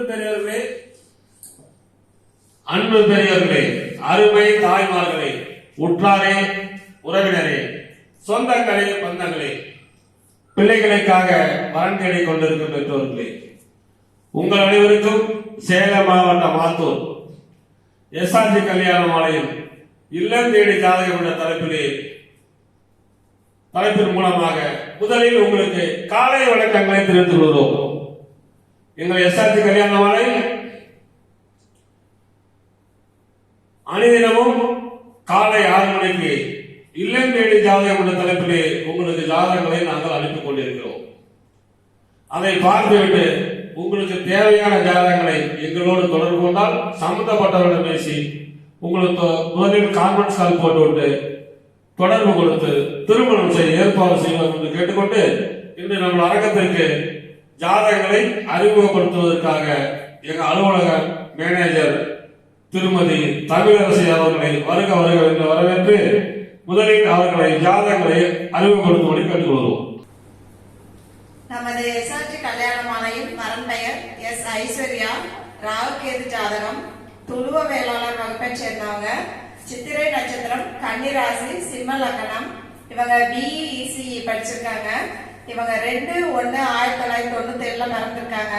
பெரியவர்களே, அன்பு பெரியவர்களே, அருமை தாய்மார்களே, உற்றாரே, உறவினரே, சொந்தங்களே, பந்தங்களே, பிள்ளைகளுக்காக வரன் தேடிக் கொண்டிருக்கும் பெற்றோர்களே, உங்கள் அனைவருக்கும் சேலம் மாவட்டம் ஆத்தூர் எஸ்ஆர்ஜி கல்யாண மாலையில் இல்லம் தேடி ஜாதகம் என்ற தலைப்பின் மூலமாக முதலில் உங்களுக்கு காலை வணக்கங்களை தெரிவித்துக் கொள்கிறோம். எங்கள் எஸ்ஆர்ஜி கல்யாண மாலையில் அணிதினமும் காலை 6 மணிக்கு இல்லம் தேடி ஜாதகம் என்ற தலைப்பிலே உங்களுக்கு ஜாதகங்களை நாங்கள் அனுப்பிக் கொண்டிருக்கிறோம். அதை பார்த்துவிட்டு உங்களுக்கு தேவையான ஜாதகங்களை எங்களோடு தொடர்பு கொண்டால் சம்பந்தப்பட்டவர்களிடம் பேசி உங்களுக்கு முதலில் கான்ஃபரன்ஸ் கால் போட்டுவிட்டு தொடர்பு கொடுத்து திருமணம் செய்ய ஏற்பாடு செய்வோம் என்று கேட்டுக்கொண்டு இன்று நம்ம அரங்கத்திற்கு ஜாதகங்களை அறிமுகப்படுத்துவதற்காக எங்கள் அலுவலக மேனேஜர் திருமதி தமிழரசி அவர்களை வருக வருக என்று வரவேற்று முதலில் அவர்களை ஜாதகங்களை அறிமுகப்படுத்தும்படி கேட்டுக்கொள்வோம். நமது எஸ்ஆர்ஜி கல்யாண மாலையின் மரன் பெயர் எஸ் ஐஸ்வர்யா. ராகு கேது ஜாதகம், துளுவ வேளாளர் வகுப்பை சேர்ந்தவங்க, சித்திரை நட்சத்திரம், கன்னிராசி, சிம்ம லக்னம். இவங்க பிஇசிஇ படிச்சிருக்காங்க. இவங்க 2/1/1997 பிறந்திருக்காங்க.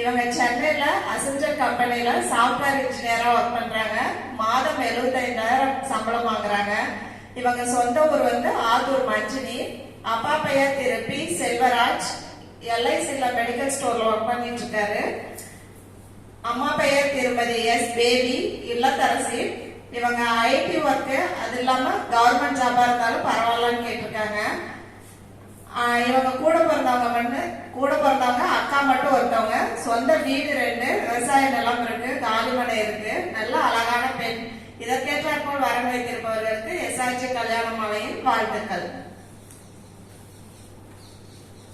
இவங்க சென்னையில அசென்சர் கம்பெனில சாஃப்ட்வேர் இன்ஜினியரா ஒர்க் பண்றாங்க. மாதம் 75,000 சம்பளம் வாங்குறாங்க. இவங்க சொந்த ஊர் ஆத்தூர் மஞ்சினி. அப்பா பெயர் திரு பி செல்வராஜ், எல்ஐசில மெடிக்கல் ஸ்டோர்ல ஒர்க் பண்ணிட்டு இருக்காரு. அம்மா பெயர் திருமதி எஸ் பேபி, இல்லத்தரசி. இவங்க ஐடி ஒர்க்கு, அது இல்லாம கவர்மெண்ட் ஜாபா இருந்தாலும் பரவாயில்லன்னு கேட்டிருக்காங்க. இவங்க கூட பிறந்தவங்க அக்கா மட்டும் ஒருத்தவங்க. சொந்த வீடு 2, விவசாய நிலம் இருக்கு, காலிமனை இருக்கு. நல்ல அழகான பெண். இதற்கேற்றாற்போல் வரன் வைத்திருப்பவர்களுக்கு எஸ்ஆர்ஜி கல்யாண மாலையின் வாழ்த்துக்கள்.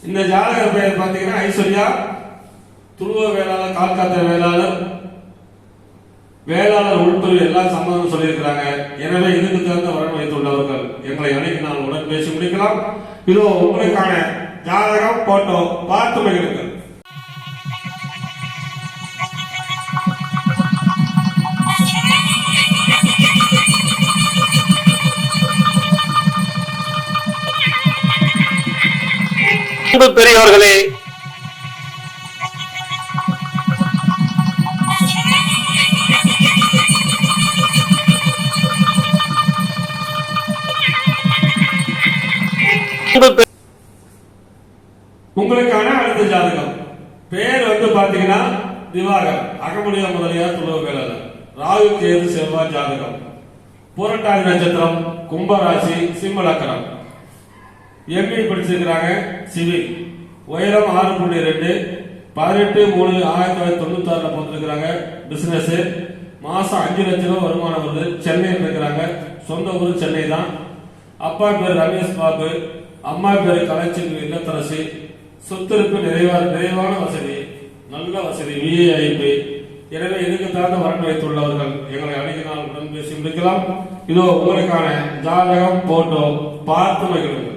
இந்த ஜாதகர் பெயர் பார்த்தீங்கன்னா ஐஸ்வர்யா, துருவ வேளாளர், கால்காத்த வேளாளர் உள்பிரிவு எல்லா சம்பந்தம் சொல்லியிருக்கிறாங்க. எனவே இதுக்கு தகுந்த வரன் வைத்துள்ளவர்கள் எங்களை அனைத்து நாள் உடன் பேசி முடிக்கலாம். இதோ உங்களுக்கான ஜாதகம் போட்டோ பார்த்து மகிழுங்கள். பெரியவர்களே, உங்களுக்கான அடுத்த ஜாதகம் பேர் பாத்தீங்கன்னா திவாகர், அகமுடிய முதலியார், துளுவ வேளாளர், ராகு கேது செவ்வாய் ஜாதகம், புரட்டாதி நட்சத்திரம், கும்பராசி, சிம்ம லக்னம். எம்ஏ படிச்சிருக்கிறாங்க, சிவில், உயரம் 6.2, 18/3/1996 பிறந்திருக்கிறாங்க. பிசினஸ், மாசம் 5 லட்சம் வருமானம் வருது. சென்னையில் இருக்கிறாங்க. சொந்த ஊர் சென்னை தான். அப்பா பேர் ரமேஷ் பாபு, அம்மா பேர் கலைச்செல்வி, இல்லத்தரசி. சொத்திருப்பு நிறைவான வசதி, நல்ல வசதி, விஐபி. எனவே இதுக்கு தகுந்த வரன் வைத்துள்ளவர்கள் எங்களை அனைத்து நாள் உடன் பேசி முடிக்கலாம். இதோ உங்களுக்கான ஜாதகம் போட்டோ பார்த்து மகிழுங்கள்.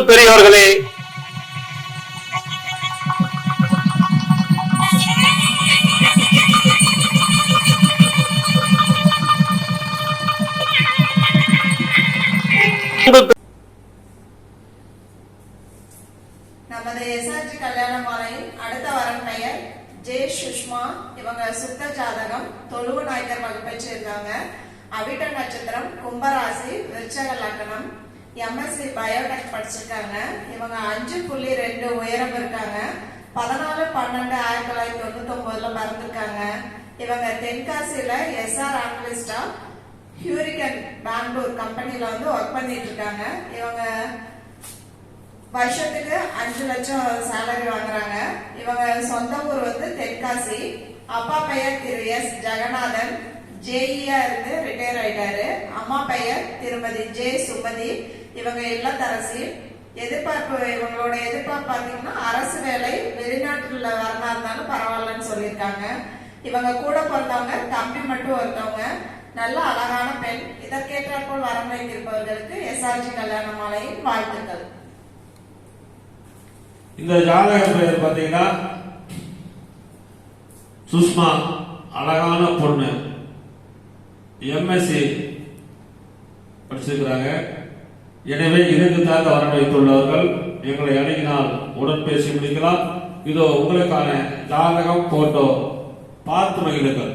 பெரியவர்களே, நமது எஸ்ஆர்ஜி கல்யாண மாலையின் அடுத்த வரன் பெயர் ஜே சுஷ்மா. இவங்க சுத்த ஜாதகம், தொழுவ நாயக்கர் வகுப்பை சேர்ந்தாங்க. அவிட்ட நட்சத்திரம், கும்பராசி, விருச்சக லக்னம். எம்எஸ்சி பயோடெக் படிச்சிருக்காங்க. இவங்க 5.2 உயரம் இருக்காங்க. 14/12/1999 பிறந்திருக்காங்க. இவங்க தென்காசியில எஸ்ஆர் அனலிஸ்டா ஹியூரிகன் பெங்களூர் கம்பெனில ஒர்க் பண்ணிட்டு இருக்காங்க. இவங்க வருஷத்துக்கு 5 லட்சம் சேலரி வாங்குறாங்க. இவங்க சொந்த ஊர் தென்காசி. அப்பா பெயர் திரு எஸ் ஜெகநாதன், ஜேஇயா இருந்து ரிட்டையர் ஆயிட்டாரு. அம்மா பெயர் திருமதி ஜே சுமதி. இவங்க இல்லத்தரசி. இவங்களோட எதிர்பார்ப்பு பாத்தீங்கன்னா அரசு வேலை, வெளிநாட்டுல வரனா இருந்தாலும் பரவாயில்லன்னு சொல்லியிருக்காங்க. இவங்க கூட பிறந்தவங்க தம்பி மட்டும் ஒருத்தவங்க. நல்ல அழகான பெண். இதற்கேற்றாற்போல் வரம் வைத்திருப்பவர்களுக்கு எஸ்ஆர்ஜி கல்யாண மாலையின் வாழ்த்துக்கள். இந்த ஜாதக பெயர் பார்த்தீங்கன்னா சுஷ்மா, அழகான பொண்ணு, எம்எஸ்சி படிச்சிருக்கிறாங்க. எனவே இதற்கு தகுந்த வரம் வைத்துள்ளவர்கள் எங்களை அணுகினால் உடன் பேசி முடிக்கலாம். இதோ உங்களுக்கான ஜாதகம் போட்டோ பார்த்து மகிழுங்கள்.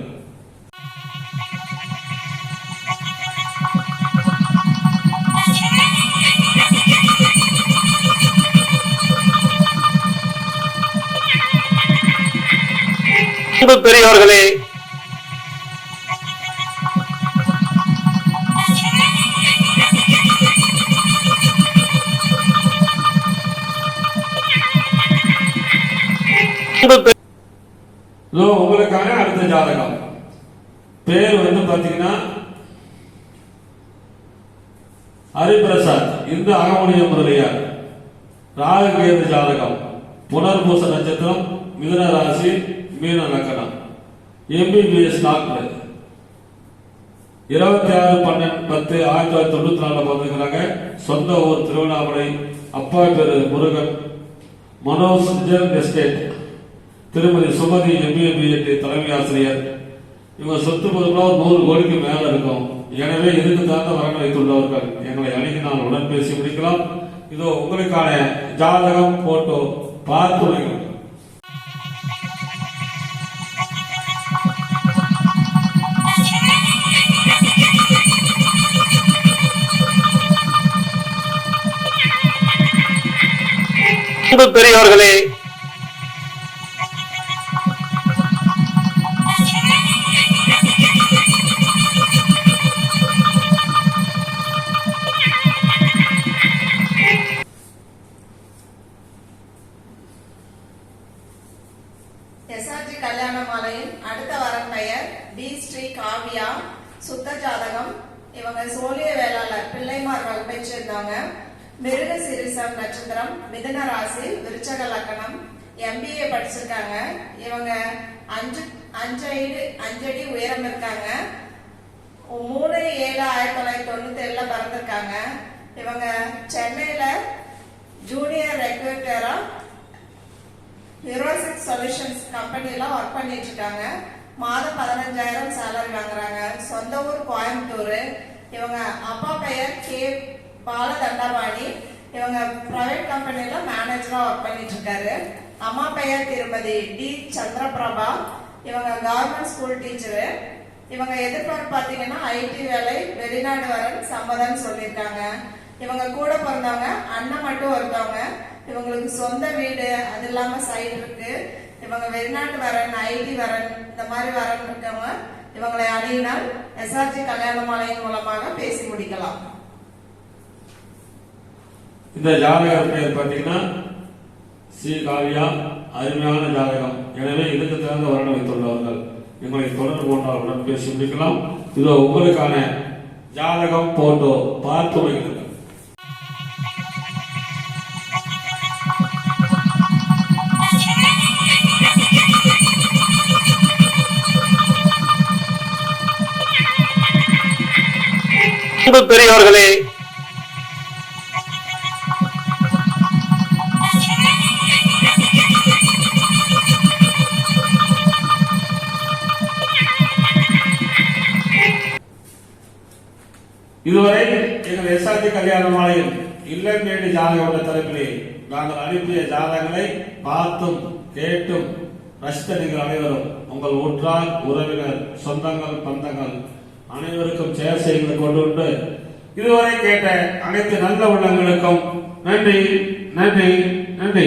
பெரியவர்களே, உங்களுக்கான அடுத்த ஜாதகம் பேர் வந்து பாத்தீங்கன்னா ஹரிபிரசாத், இந்த அகமுடிய முதலியார். ராகு கேது ஜாதகம், புனர்பூச நட்சத்திரம், மிதுன ராசி, மீன லக்னம், எம்பிபிஎஸ் டாக்டர். 26/10/1994 பிறந்திருக்கிறாங்க. சொந்த ஊர் திருவண்ணாமலை. அப்பா பேரு முருகன். மனோஜ் எஸ்டேட். திருமதி சுமதி எம்பிஏபிஎட் தலைமை ஆசிரியர். இவங்க சொத்து பொதுவாக 100 கோடிக்கு மேல இருக்கும். எனவே இதுக்கு தகுந்த வரன் வைத்துள்ளவர்கள் எங்களை அணுகினால் உடன் பேசி முடிக்கலாம். இதோ உங்களுக்கான ஜாதகம் போட்டோ பார்த்து வைக்கலாம். பெரியவர்களே, எஸ்ஆர்ஜி கல்யாண மாலையின் அடுத்த வரன் பெயர் டி ஸ்ரீ காவியா. சுத்த ஜாதகம். இவங்க சோழிய வேளாளர் பிள்ளைமார் வகுப்பை சேர்ந்தவங்க. மிருக சீரிசம் நட்சத்திரம், மிதுன ராசி, விருச்சக லக்னம். எம்பிஏ படிச்சிருக்காங்க. இவங்க 5 அடி உயரம் இருக்காங்க. 3/7/1997 பிறந்திருக்காங்க. இவங்க சென்னையில ஜூனியர் ரெக்ரூட்டரா ஹீரோசிக் சொல்யூஷன்ஸ் கம்பெனில ஒர்க் பண்ணிட்டு இருக்காங்க. மாதம் 15,000 சேலரி வாங்குறாங்க. சொந்த ஊர் கோயம்புத்தூர். இவங்க அப்பா பெயர் கே பாலதண்டபாணி. இவங்க பிரைவேட் கம்பெனில மேனேஜரா ஒர்க் பண்ணிட்டு இருக்காரு. அம்மா பெயர் திருமதி டி சந்திரபிரபா. இவங்க கவர்மெண்ட் ஸ்கூல் டீச்சரு. இவங்க எதிர்பார்ப்பு பாத்தீங்கன்னா ஐடி வேலை, வெளிநாடு வரன் சம்மதம் சொல்லியிருக்காங்க. இவங்க கூட பிறந்தவங்க அண்ணன் மட்டும் ஒருத்தவங்க. இவங்களுக்கு சொந்த வீடு, அது இல்லாம சைடு இருக்கு. இவங்க வெளிநாட்டு வரன், ஐடி வரன், இந்த மாதிரி வரன் இருக்கவங்க இவங்களை அணுகினால் எஸ்ஆர்ஜி கல்யாண மாலையின் மூலமாக பேசி முடிக்கலாம். இந்த ஜாதகம் பெயர் பார்த்தீங்கன்னா சி காவியா, அருமையான ஜாதகம். எனவே இதுக்கு தகுந்த வரன் வைத்துள்ளவர்கள் எங்களை தொடர்பு கொண்டால் உடன் பேசி முடிக்கலாம். இதோ உங்களுக்கான ஜாதகம் போட்டோ பார்த்து வைக்கிறது. பெரியவர்களே, இதுவரை எங்கள் எஸ்ஆர்ஜி கல்யாண மாலையில் இல்லம் வேண்டி ஜாதக தலைப்பிலே நாங்கள் அனுப்பிய ஜாதகங்களை பார்த்தும் கேட்டும் ரசித்த நீங்கள் அனைவரும் உங்கள் உற்றார் உறவினர் சொந்தங்கள் பந்தங்கள் அனைவருக்கும் சேர் செய்து கொண்டு இதுவரை கேட்ட அனைத்து நல்ல உள்ளங்களுக்கும் நன்றி நன்றி நன்றி.